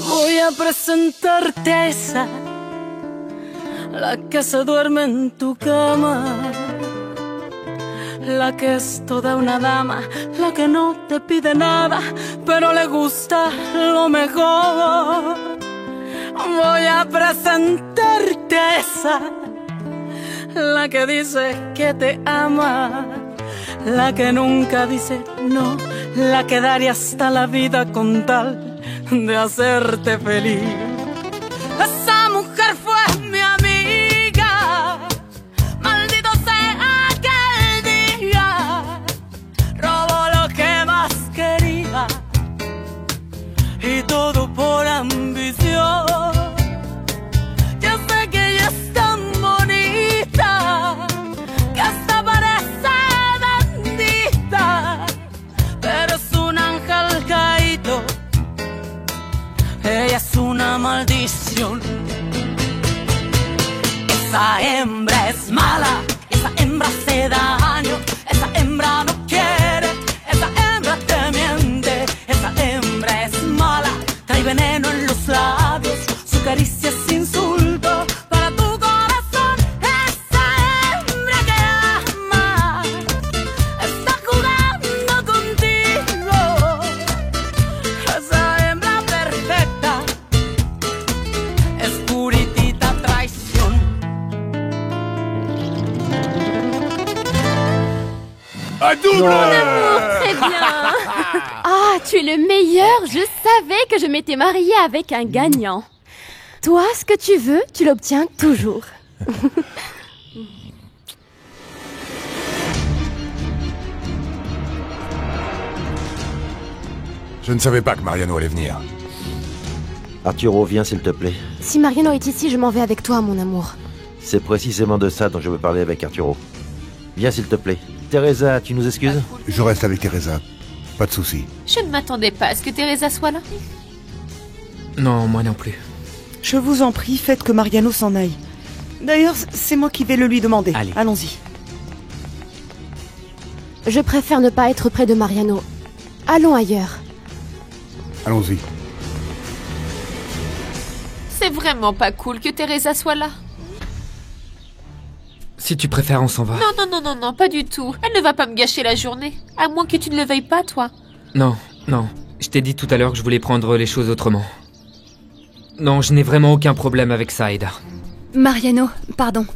Voy a presentarte a esa, la que se duerme en tu cama, la que es toda una dama, la que no te pide nada, pero le gusta lo mejor. Voy a presentarte a esa, la que dice que te ama, la que nunca dice no, la que daría hasta la vida con tal de hacerte feliz. Esa mujer fue mi amiga, maldito sea aquel día, robó lo que más quería y todo por ambición. Yo sé que ella es tan bonita que hasta parece bendita, pero es un ángel caído. Ella es una maldición. Esa hembra es mala, esa hembra hace daño, esa hembra no quiere, esa hembra te miente, esa hembra es mala, trae veneno en los labios, su caricia es insulto para tu corazón. Esa hembra que ama está jugando contigo. Esa hembra perfecta es puritita traición. Mon amour, très bien. Ah, tu es le meilleur. Je savais que je m'étais mariée avec un gagnant. Toi, ce que tu veux, tu l'obtiens toujours. Je ne savais pas que Mariano allait venir. Arturo, viens s'il te plaît. Si Mariano est ici, je m'en vais avec toi, mon amour. C'est précisément de ça dont je veux parler avec Arturo. Viens s'il te plaît. Teresa, tu nous excuses? Je reste avec Teresa. Pas de souci. Je ne m'attendais pas à ce que Teresa soit là. Non, moi non plus. Je vous en prie, faites que Mariano s'en aille. D'ailleurs, c'est moi qui vais le lui demander. Allez. Allons-y. Je préfère ne pas être près de Mariano. Allons ailleurs. Allons-y. C'est vraiment pas cool que Teresa soit là. Si tu préfères, on s'en va. Non, pas du tout. Elle ne va pas me gâcher la journée. À moins que tu ne le veuilles pas, toi. Non. Je t'ai dit tout à l'heure que je voulais prendre les choses autrement. Non, je n'ai vraiment aucun problème avec ça, Aida. Mariano, pardon.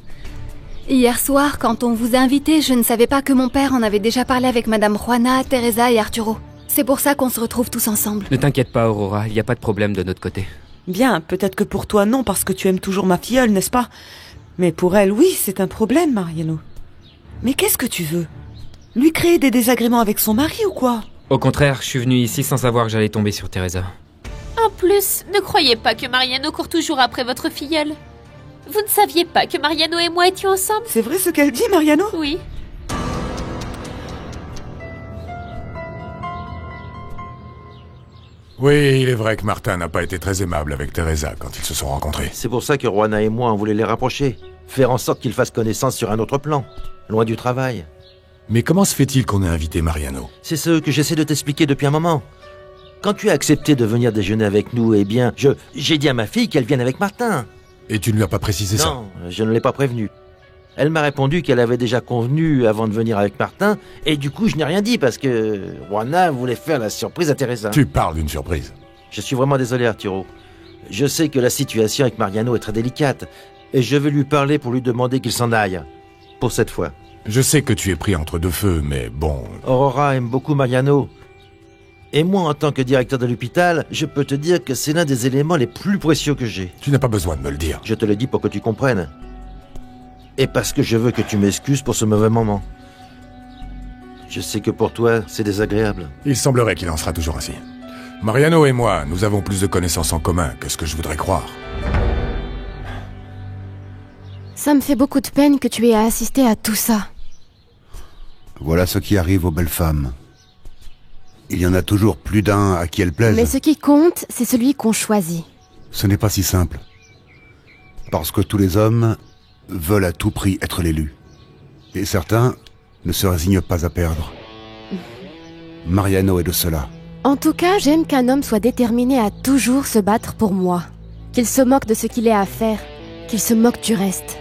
Hier soir, quand on vous a invité, je ne savais pas que mon père en avait déjà parlé avec Madame Juana, Teresa et Arturo. C'est pour ça qu'on se retrouve tous ensemble. Ne t'inquiète pas, Aurora, il n'y a pas de problème de notre côté. Bien, peut-être que pour toi non, parce que tu aimes toujours ma filleule, n'est-ce pas? Mais pour elle, oui, c'est un problème, Mariano. Mais qu'est-ce que tu veux? Lui créer des désagréments avec son mari ou quoi? Au contraire, je suis venu ici sans savoir que j'allais tomber sur Teresa. En plus, ne croyez pas que Mariano court toujours après votre filleule. Vous ne saviez pas que Mariano et moi étions ensemble? C'est vrai ce qu'elle dit, Mariano? Oui. Oui, il est vrai que Martin n'a pas été très aimable avec Teresa quand ils se sont rencontrés. C'est pour ça que Juana et moi, on voulait les rapprocher. Faire en sorte qu'ils fassent connaissance sur un autre plan, loin du travail. Mais comment se fait-il qu'on ait invité Mariano? C'est ce que j'essaie de t'expliquer depuis un moment. Quand tu as accepté de venir déjeuner avec nous, eh bien, j'ai dit à ma fille qu'elle vienne avec Martin. Et tu ne lui as pas précisé ça? Non, je ne l'ai pas prévenue. Elle m'a répondu qu'elle avait déjà convenu avant de venir avec Martin, et du coup je n'ai rien dit parce que Juana voulait faire la surprise à Teresa. Tu parles d'une surprise. Je suis vraiment désolé, Arturo. Je sais que la situation avec Mariano est très délicate, et je vais lui parler pour lui demander qu'il s'en aille. Pour cette fois. Je sais que tu es pris entre deux feux, mais bon... Aurora aime beaucoup Mariano. Et moi, en tant que directeur de l'hôpital, je peux te dire que c'est l'un des éléments les plus précieux que j'ai. Tu n'as pas besoin de me le dire. Je te le dis pour que tu comprennes. Et parce que je veux que tu m'excuses pour ce mauvais moment. Je sais que pour toi, c'est désagréable. Il semblerait qu'il en sera toujours ainsi. Mariano et moi, nous avons plus de connaissances en commun que ce que je voudrais croire. Ça me fait beaucoup de peine que tu aies à assister à tout ça. Voilà ce qui arrive aux belles femmes. Il y en a toujours plus d'un à qui elles plaisent. Mais ce qui compte, c'est celui qu'on choisit. Ce n'est pas si simple. Parce que tous les hommes veulent à tout prix être l'élu. Et certains ne se résigne pas à perdre. Mariano est de cela. En tout cas, j'aime qu'un homme soit déterminé à toujours se battre pour moi. Qu'il se moque de ce qu'il est à faire, qu'il se moque du reste.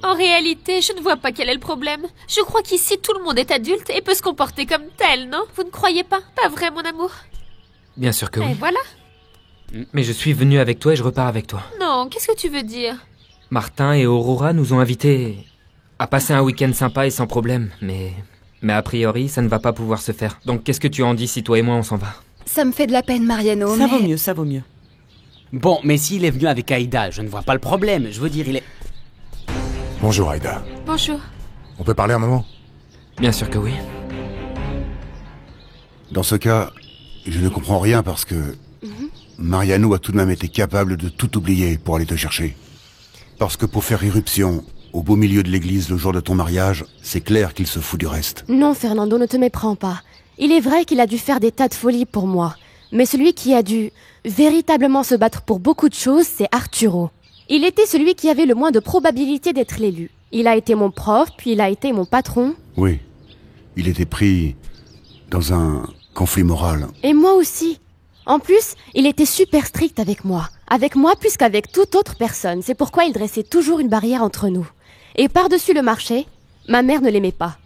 En réalité, je ne vois pas quel est le problème. Je crois qu'ici, tout le monde est adulte et peut se comporter comme tel, non? Vous ne croyez pas? Pas vrai, mon amour? Bien sûr que Et oui. voilà. Mais je suis venu avec toi et je repars avec toi. Non, qu'est-ce que tu veux dire? Martin et Aurora nous ont invités à passer un week-end sympa et sans problème, mais a priori, ça ne va pas pouvoir se faire. Donc qu'est-ce que tu en dis si toi et moi on s'en va? Ça me fait de la peine, Mariano, Ça mais... vaut mieux, ça vaut mieux. Bon, mais s'il est venu avec Aïda, je ne vois pas le problème. Je veux dire, il est... Bonjour, Aïda. Bonjour. On peut parler un moment? Bien sûr que oui. Dans ce cas, je ne comprends rien parce que... Mariano a tout de même été capable de tout oublier pour aller te chercher. Parce que pour faire irruption, au beau milieu de l'église le jour de ton mariage, c'est clair qu'il se fout du reste. Non, Fernando, ne te méprends pas. Il est vrai qu'il a dû faire des tas de folies pour moi. Mais celui qui a dû véritablement se battre pour beaucoup de choses, c'est Arturo. Il était celui qui avait le moins de probabilité d'être l'élu. Il a été mon prof, puis il a été mon patron. Oui, il était pris dans un conflit moral. Et moi aussi. En plus, il était super strict avec moi. Avec moi plus qu'avec toute autre personne. C'est pourquoi il dressait toujours une barrière entre nous. Et par-dessus le marché, ma mère ne l'aimait pas.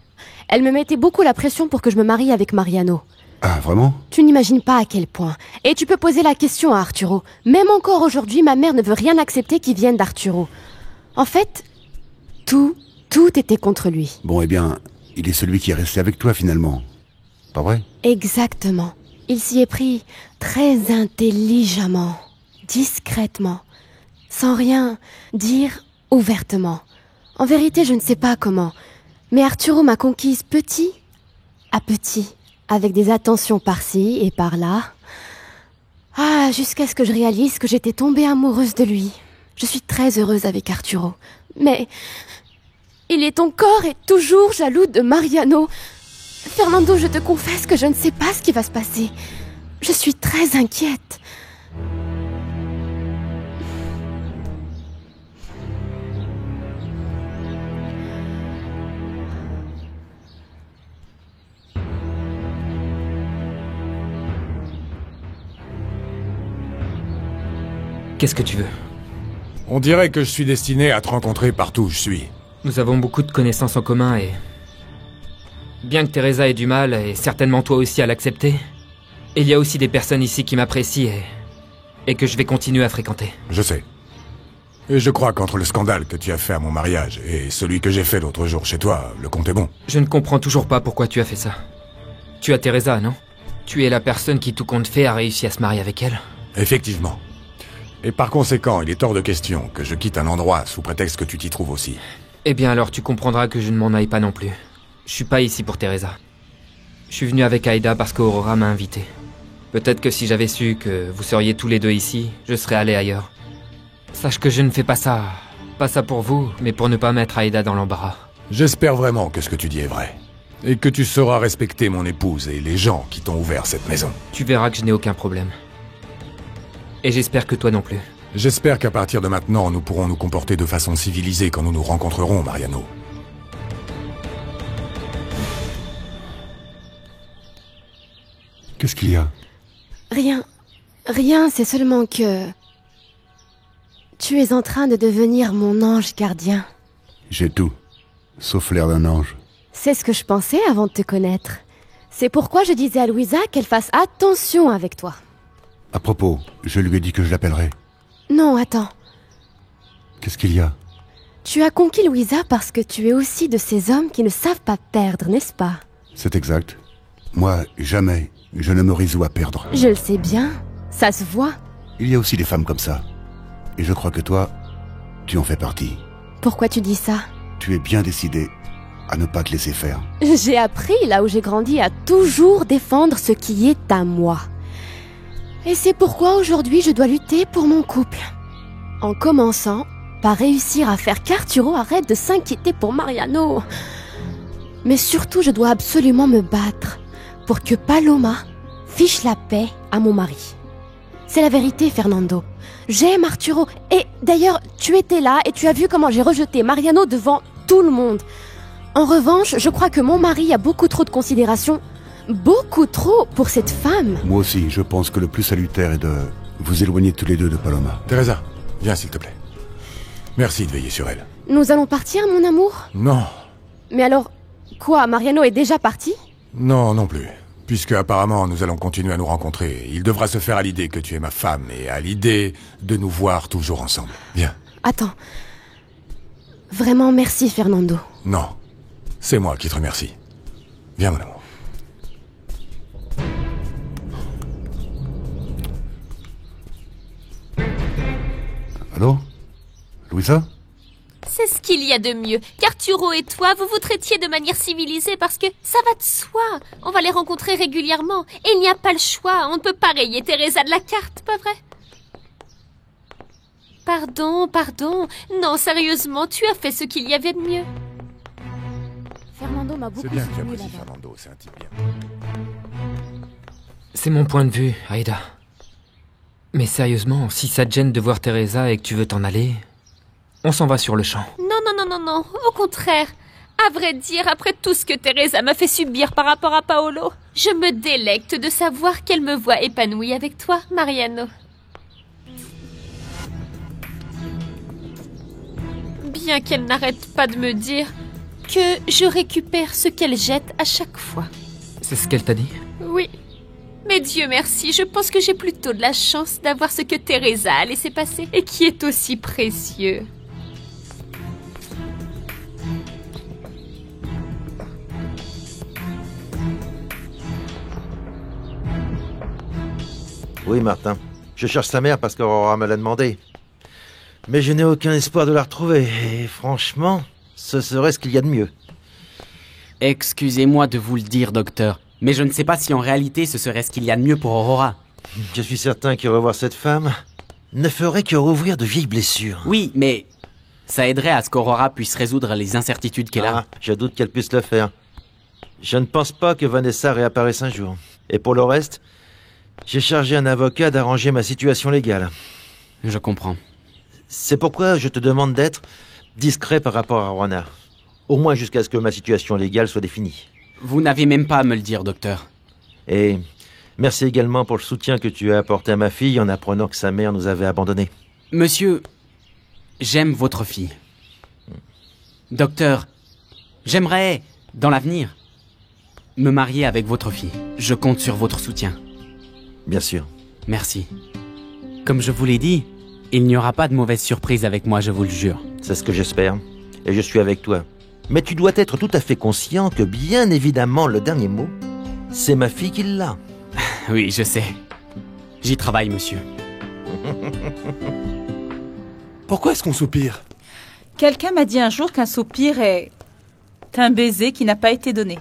Elle me mettait beaucoup la pression pour que je me marie avec Mariano. Ah, vraiment? Tu n'imagines pas à quel point. Et tu peux poser la question à Arturo. Même encore aujourd'hui, ma mère ne veut rien accepter qui vienne d'Arturo. En fait, tout était contre lui. Bon, eh bien, il est celui qui est resté avec toi finalement. Pas vrai? Exactement. Il s'y est pris très intelligemment, discrètement, sans rien dire ouvertement. En vérité, je ne sais pas comment, mais Arturo m'a conquise petit à petit, avec des attentions par-ci et par-là. Ah, jusqu'à ce que je réalise que j'étais tombée amoureuse de lui. Je suis très heureuse avec Arturo, mais il est encore et toujours jaloux de Mariano. Fernando, je te confesse que je ne sais pas ce qui va se passer. Je suis très inquiète. Qu'est-ce que tu veux? On dirait que je suis destiné à te rencontrer partout où je suis. Nous avons beaucoup de connaissances en commun et... Bien que Teresa ait du mal, et certainement toi aussi à l'accepter, il y a aussi des personnes ici qui m'apprécient et que je vais continuer à fréquenter. Je sais. Et je crois qu'entre le scandale que tu as fait à mon mariage et celui que j'ai fait l'autre jour chez toi, le compte est bon. Je ne comprends toujours pas pourquoi tu as fait ça. Tu as Teresa, non? Tu es la personne qui, tout compte fait, a réussi à se marier avec elle. Effectivement. Et par conséquent, il est hors de question que je quitte un endroit sous prétexte que tu t'y trouves aussi. Eh bien alors tu comprendras que je ne m'en aille pas non plus. Je suis pas ici pour Teresa. Je suis venu avec Aïda parce qu'Aurora m'a invité. Peut-être que si j'avais su que vous seriez tous les deux ici, je serais allé ailleurs. Sache que je ne fais pas ça. Pas ça pour vous, mais pour ne pas mettre Aïda dans l'embarras. J'espère vraiment que ce que tu dis est vrai. Et que tu sauras respecter mon épouse et les gens qui t'ont ouvert cette maison. Tu verras que je n'ai aucun problème. Et j'espère que toi non plus. J'espère qu'à partir de maintenant, nous pourrons nous comporter de façon civilisée quand nous nous rencontrerons, Mariano. Qu'est-ce qu'il y a? Rien, c'est seulement que... Tu es en train de devenir mon ange gardien. J'ai tout, sauf l'air d'un ange. C'est ce que je pensais avant de te connaître. C'est pourquoi je disais à Louisa qu'elle fasse attention avec toi. À propos, je lui ai dit que je l'appellerais. Non, attends. Qu'est-ce qu'il y a? Tu as conquis Louisa parce que tu es aussi de ces hommes qui ne savent pas perdre, n'est-ce pas? C'est exact. Moi, jamais, je ne me résous à perdre. Je le sais bien, ça se voit. Il y a aussi des femmes comme ça. Et je crois que toi, tu en fais partie. Pourquoi tu dis ça? Tu es bien décidé à ne pas te laisser faire. J'ai appris, là où j'ai grandi, à toujours défendre ce qui est à moi. Et c'est pourquoi aujourd'hui je dois lutter pour mon couple. En commençant par réussir à faire qu'Arturo arrête de s'inquiéter pour Mariano. Mais surtout, je dois absolument me battre pour que Paloma fiche la paix à mon mari. C'est la vérité, Fernando. J'aime Arturo. Et d'ailleurs, tu étais là et tu as vu comment j'ai rejeté Mariano devant tout le monde. En revanche, je crois que mon mari a beaucoup trop de considération. Beaucoup trop pour cette femme. Moi aussi, je pense que le plus salutaire est de vous éloigner tous les deux de Paloma. Teresa, viens s'il te plaît. Merci de veiller sur elle. Nous allons partir, mon amour? Non. Mais alors, quoi, Mariano est déjà parti? Non, non plus. Puisque apparemment nous allons continuer à nous rencontrer. Il devra se faire à l'idée que tu es ma femme et à l'idée de nous voir toujours ensemble. Viens. Attends. Vraiment merci, Fernando. Non. C'est moi qui te remercie. Viens, mon amour. Allô? Louisa? C'est ce qu'il y a de mieux. Qu'Arturo et toi, vous vous traitiez de manière civilisée parce que ça va de soi. On va les rencontrer régulièrement. Et il n'y a pas le choix. On ne peut pas rayer Teresa de la carte, pas vrai? Pardon. Non, sérieusement, tu as fait ce qu'il y avait de mieux. Fernando m'a beaucoup C'est bien que tu soutenu apprécies là-bas. Fernando, c'est un type bien. C'est mon point de vue, Aïda. Mais sérieusement, si ça te gêne de voir Teresa et que tu veux t'en aller, on s'en va sur le champ. Non. Au contraire. À vrai dire, après tout ce que Teresa m'a fait subir par rapport à Paolo, je me délecte de savoir qu'elle me voit épanouie avec toi, Mariano. Bien qu'elle n'arrête pas de me dire que je récupère ce qu'elle jette à chaque fois. C'est ce qu'elle t'a dit? Oui. Mais Dieu merci, je pense que j'ai plutôt de la chance d'avoir ce que Teresa a laissé passer et qui est aussi précieux. Oui, Martin. Je cherche sa mère parce qu'Aurora me l'a demandé. Mais je n'ai aucun espoir de la retrouver. Et franchement, ce serait ce qu'il y a de mieux. Excusez-moi de vous le dire, docteur, mais je ne sais pas si en réalité ce serait ce qu'il y a de mieux pour Aurora. Je suis certain que revoir cette femme ne ferait que rouvrir de vieilles blessures. Oui, mais ça aiderait à ce qu'Aurora puisse résoudre les incertitudes qu'elle a. Je doute qu'elle puisse le faire. Je ne pense pas que Vanessa réapparaisse un jour. Et pour le reste, j'ai chargé un avocat d'arranger ma situation légale. Je comprends. C'est pourquoi je te demande d'être discret par rapport à Juana. Au moins jusqu'à ce que ma situation légale soit définie. Vous n'avez même pas à me le dire, docteur. Et merci également pour le soutien que tu as apporté à ma fille en apprenant que sa mère nous avait abandonnés. Monsieur, j'aime votre fille. Docteur, j'aimerais, dans l'avenir, me marier avec votre fille. Je compte sur votre soutien. Bien sûr. Merci. Comme je vous l'ai dit, il n'y aura pas de mauvaise surprise avec moi, je vous le jure. C'est ce que j'espère. Et je suis avec toi. Mais tu dois être tout à fait conscient que, bien évidemment, le dernier mot, c'est ma fille qui l'a. Oui, je sais. J'y travaille, monsieur. Pourquoi est-ce qu'on soupire? Quelqu'un m'a dit un jour qu'un soupir est un baiser qui n'a pas été donné.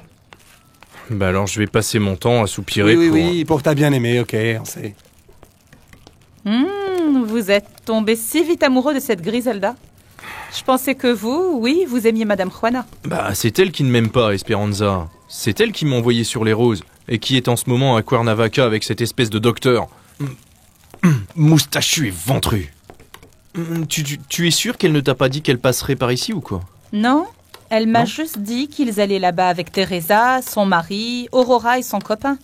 Bah alors je vais passer mon temps à soupirer Oui, pour que t'as bien aimé, ok, on sait. Vous êtes tombé si vite amoureux de cette Griselda. Je pensais que vous aimiez Madame Juana. Bah c'est elle qui ne m'aime pas, Esperanza. C'est elle qui m'a envoyé sur les roses, et qui est en ce moment à Cuernavaca avec cette espèce de docteur. Moustachu et ventru. Tu es sûr qu'elle ne t'a pas dit qu'elle passerait par ici ou quoi? Non, elle m'a juste dit qu'ils allaient là-bas avec Teresa, son mari, Aurora et son copain.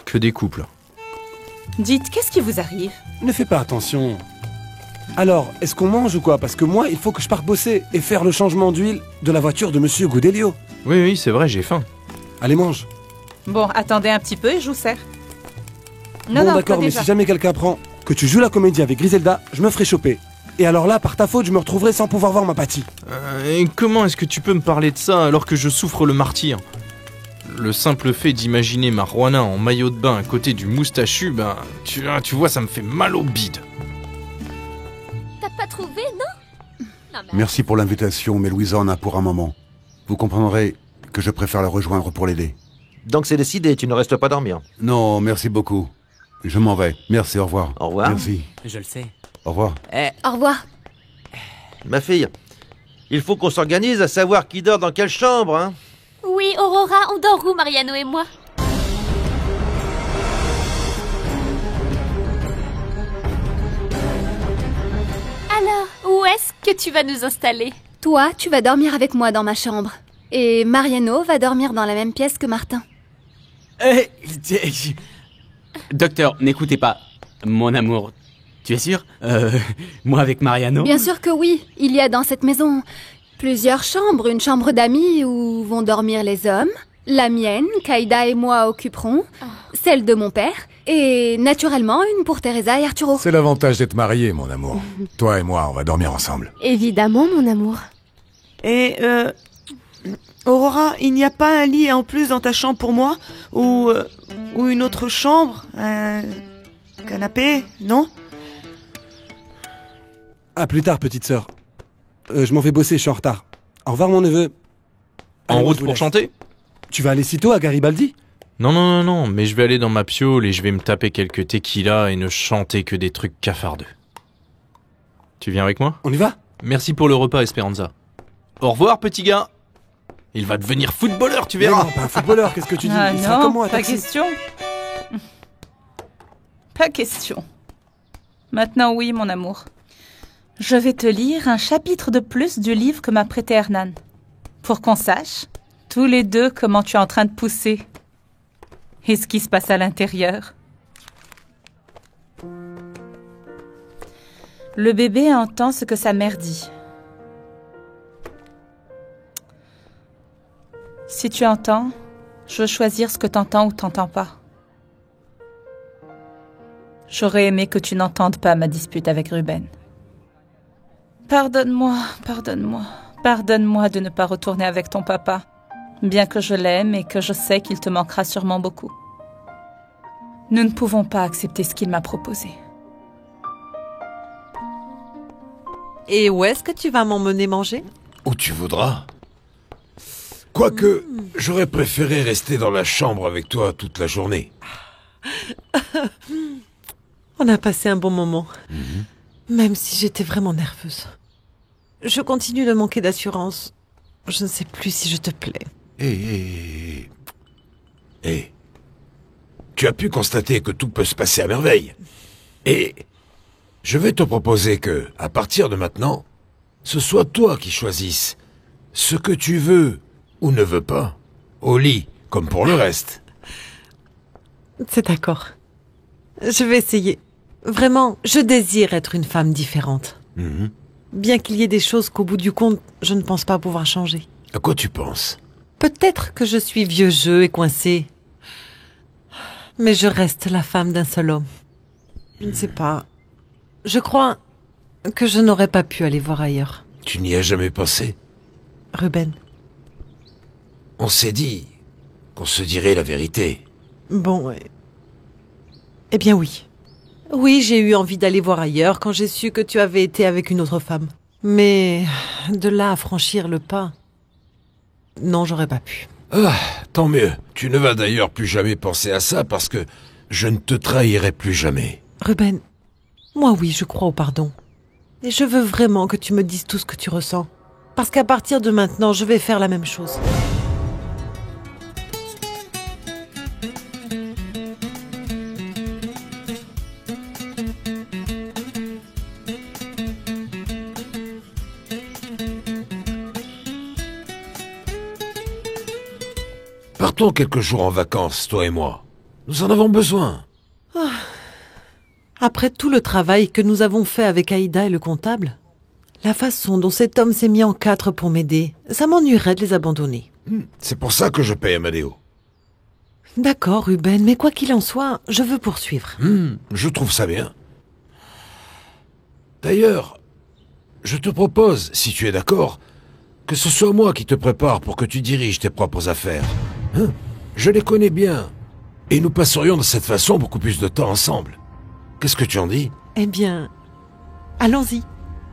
Que des couples. Dites, qu'est-ce qui vous arrive? Ne fais pas attention. Alors, est-ce qu'on mange ou quoi? Parce que moi, il faut que je parte bosser et faire le changement d'huile de la voiture de Monsieur Goudelio. Oui, c'est vrai, j'ai faim. Allez, mange. Bon, attendez un petit peu et je vous sers. Bon, d'accord, mais si jamais quelqu'un apprend que tu joues la comédie avec Griselda, je me ferai choper. Et alors là, par ta faute, je me retrouverai sans pouvoir voir ma Patty. Et comment est-ce que tu peux me parler de ça alors que je souffre le martyre? Le simple fait d'imaginer ma Juana en maillot de bain à côté du moustachu, tu vois, ça me fait mal au bide. T'as pas trouvé, non? Merci pour l'invitation, mais Louisa en a pour un moment. Vous comprendrez que je préfère la rejoindre pour l'aider. Donc c'est décidé, tu ne restes pas dormir? Non, merci beaucoup. Je m'en vais. Merci, au revoir. Au revoir. Merci. Je le sais. Au revoir. Au revoir. Ma fille, il faut qu'on s'organise à savoir qui dort dans quelle chambre, hein? Oui, Aurora, on dort où, Mariano et moi? Alors, où est-ce que tu vas nous installer? Toi, tu vas dormir avec moi dans ma chambre. Et Mariano va dormir dans la même pièce que Martin. Docteur, n'écoutez pas. Mon amour, tu es sûr moi avec Mariano? Bien sûr que oui. Il y a dans cette maison plusieurs chambres. Une chambre d'amis où vont dormir les hommes. La mienne, qu'Aïda et moi occuperons. Celle de mon père. Et naturellement, une pour Teresa et Arturo. C'est l'avantage d'être marié, mon amour. Toi et moi, on va dormir ensemble. Évidemment, mon amour. Et Aurora, il n'y a pas un lit en plus dans ta chambre pour moi? Ou une autre chambre? Un canapé? Non? À plus tard, petite sœur. Je m'en vais bosser, je suis en retard. Au revoir, mon neveu. En route pour chanter? Tu vas aller si tôt à Garibaldi? Non, mais je vais aller dans ma piole et je vais me taper quelques tequila et ne chanter que des trucs cafardeux. Tu viens avec moi? On y va? Merci pour le repas, Esperanza. Au revoir, petit gars. Il va devenir footballeur, tu verras. Non, pas un footballeur, qu'est-ce que tu dis? Ah Il sera non, comme moi, pas taxi. question. Pas question. Maintenant, oui, mon amour. Je vais te lire un chapitre de plus du livre que m'a prêté Hernan. Pour qu'on sache, tous les deux, comment tu es en train de pousser. Et ce qui se passe à l'intérieur. Le bébé entend ce que sa mère dit. Si tu entends, je veux choisir ce que t'entends ou t'entends pas. J'aurais aimé que tu n'entendes pas ma dispute avec Ruben. Pardonne-moi de ne pas retourner avec ton papa, bien que je l'aime et que je sais qu'il te manquera sûrement beaucoup. Nous ne pouvons pas accepter ce qu'il m'a proposé. Et où est-ce que tu vas m'emmener manger? Où tu voudras. Quoique, j'aurais préféré rester dans la chambre avec toi toute la journée. On a passé un bon moment. Même si j'étais vraiment nerveuse. Je continue de manquer d'assurance. Je ne sais plus si je te plais. Tu as pu constater que tout peut se passer à merveille. Et je vais te proposer que, à partir de maintenant, ce soit toi qui choisisses ce que tu veux ou ne veux pas, au lit, comme pour le reste. C'est d'accord. Je vais essayer. Vraiment, je désire être une femme différente. Bien qu'il y ait des choses qu'au bout du compte, je ne pense pas pouvoir changer. À quoi tu penses? Peut-être que je suis vieux jeu et coincée. Mais je reste la femme d'un seul homme. Je ne sais pas. Je crois que je n'aurais pas pu aller voir ailleurs. Tu n'y as jamais pensé? Ruben. On s'est dit qu'on se dirait la vérité. Bon, eh bien oui. Oui, j'ai eu envie d'aller voir ailleurs quand j'ai su que tu avais été avec une autre femme. Mais de là à franchir le pas, non, j'aurais pas pu. Ah, tant mieux. Tu ne vas d'ailleurs plus jamais penser à ça parce que je ne te trahirai plus jamais. Ruben, moi oui, je crois au pardon. Et je veux vraiment que tu me dises tout ce que tu ressens. Parce qu'à partir de maintenant, je vais faire la même chose. Partons quelques jours en vacances, toi et moi. Nous en avons besoin. Après tout le travail que nous avons fait avec Aïda et le comptable, la façon dont cet homme s'est mis en quatre pour m'aider, ça m'ennuierait de les abandonner. C'est pour ça que je paye Amadeo. D'accord, Ruben, mais quoi qu'il en soit, je veux poursuivre. Je trouve ça bien. D'ailleurs, je te propose, si tu es d'accord, que ce soit moi qui te prépare pour que tu diriges tes propres affaires. Je les connais bien. Et nous passerions de cette façon beaucoup plus de temps ensemble. Qu'est-ce que tu en dis? Eh bien, allons-y.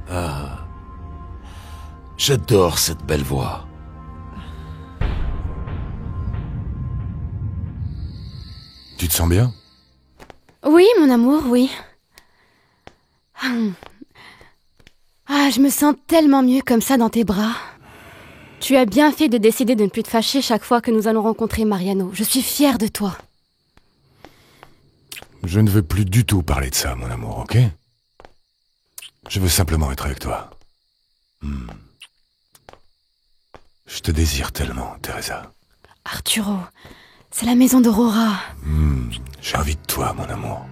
Ah, j'adore cette belle voix. Tu te sens bien? Oui, mon amour, oui. Ah, je me sens tellement mieux comme ça dans tes bras. Tu as bien fait de décider de ne plus te fâcher chaque fois que nous allons rencontrer Mariano. Je suis fière de toi. Je ne veux plus du tout parler de ça, mon amour, ok? Je veux simplement être avec toi. Je te désire tellement, Teresa. Arturo, c'est la maison d'Aurora. J'ai envie de toi, mon amour.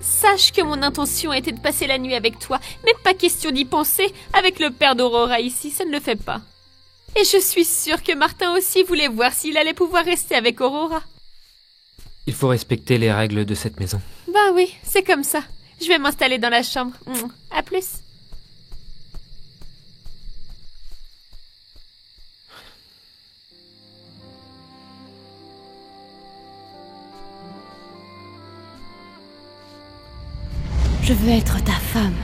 Sache que mon intention était de passer la nuit avec toi, mais pas question d'y penser. Avec le père d'Aurora ici, ça ne le fait pas. Et je suis sûre que Martin aussi voulait voir s'il allait pouvoir rester avec Aurora. Il faut respecter les règles de cette maison. Bah oui, c'est comme ça. Je vais m'installer dans la chambre. À plus. Je veux être ta femme.